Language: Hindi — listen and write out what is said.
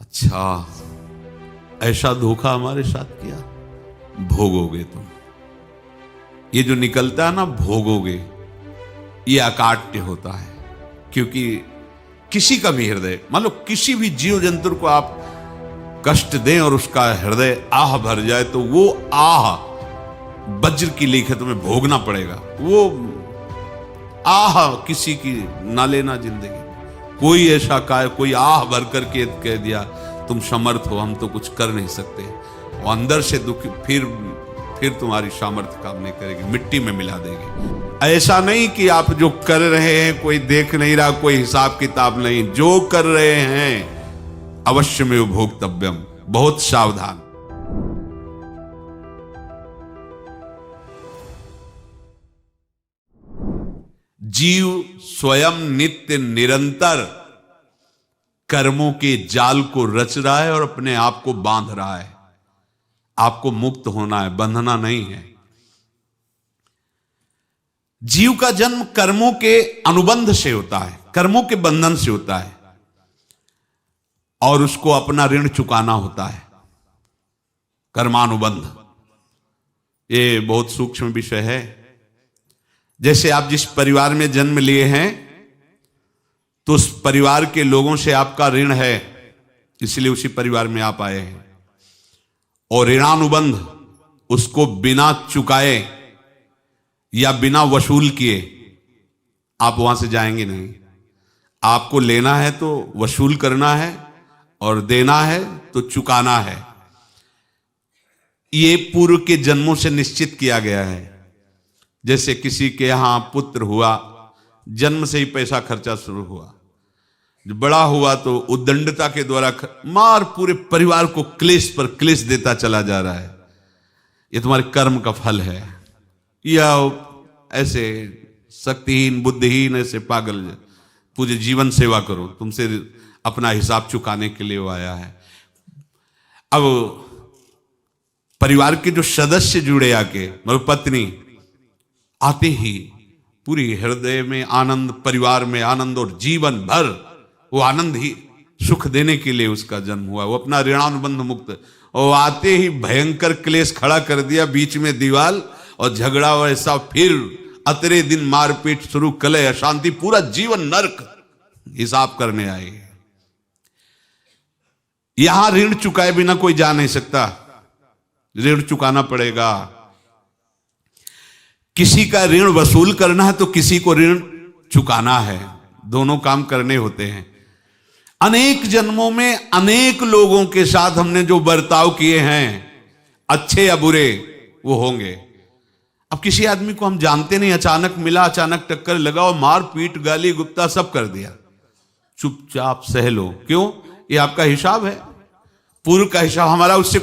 अच्छा, ऐसा धोखा हमारे साथ किया, भोगोगे तुम। ये जो निकलता है ना भोगोगे, ये अकाट्य होता है। क्योंकि किसी का भी हृदय, मान लो किसी भी जीव जंतु को आप कष्ट दें और उसका हृदय आह भर जाए, तो वो आह वज्र की लेखे तुम्हें भोगना पड़ेगा। वो आह किसी की ना लेना जिंदगी। कोई ऐसा कोई आह भर करके कह दिया तुम समर्थ हो, हम तो कुछ कर नहीं सकते, और अंदर से दुखी, फिर तुम्हारी सामर्थ्य काम नहीं करेगी, मिट्टी में मिला देगी। ऐसा नहीं कि आप जो कर रहे हैं कोई देख नहीं रहा, कोई हिसाब किताब नहीं, जो कर रहे हैं अवश्य में भोक्तव्यम, बहुत सावधान। जीव स्वयं नित्य निरंतर कर्मों के जाल को रच रहा है और अपने आप को बांध रहा है। आपको मुक्त होना है, बंधना नहीं है। जीव का जन्म कर्मों के अनुबंध से होता है, कर्मों के बंधन से होता है, और उसको अपना ऋण चुकाना होता है। कर्मानुबंध ये बहुत सूक्ष्म विषय है। जैसे आप जिस परिवार में जन्म लिए हैं, तो उस परिवार के लोगों से आपका ऋण है, इसलिए उसी परिवार में आप आए हैं। और ऋणानुबंध, उसको बिना चुकाए या बिना वसूल किए आप वहां से जाएंगे नहीं। आपको लेना है तो वसूल करना है, और देना है तो चुकाना है। ये पूर्व के जन्मों से निश्चित किया गया है। जैसे किसी के यहां पुत्र हुआ, जन्म से ही पैसा खर्चा शुरू हुआ, जो बड़ा हुआ तो उद्दंडता के द्वारा मार पूरे परिवार को क्लेश पर क्लेश देता चला जा रहा है। ये तुम्हारे कर्म का फल है। या ऐसे शक्तिहीन बुद्धिहीन ऐसे पागल पूरे जीवन सेवा करो, तुमसे अपना हिसाब चुकाने के लिए वो आया है। अब परिवार के जो सदस्य जुड़े आके, मतलब पत्नी आते ही पूरी हृदय में आनंद, परिवार में आनंद, और जीवन भर वो आनंद ही सुख देने के लिए उसका जन्म हुआ। वो अपना ऋणानुबंध मुक्त, और आते ही भयंकर क्लेश खड़ा कर दिया, बीच में दीवाल और झगड़ा वैसा, फिर अतरे दिन मारपीट शुरू, कलह अशांति, पूरा जीवन नरक हिसाब करने आए। यहां ऋण चुकाए बिना कोई जा नहीं सकता, ऋण चुकाना पड़ेगा। किसी का ऋण वसूल करना है तो किसी को ऋण चुकाना है, दोनों काम करने होते हैं। अनेक जन्मों में अनेक लोगों के साथ हमने जो बर्ताव किए हैं, अच्छे या बुरे, वो होंगे। अब किसी आदमी को हम जानते नहीं, अचानक मिला, अचानक टक्कर लगा और मार पीट गाली गुप्ता सब कर दिया, चुपचाप सह लो। क्यों? ये आपका हिसाब है, पूर्व का हिसाब। हमारा उससे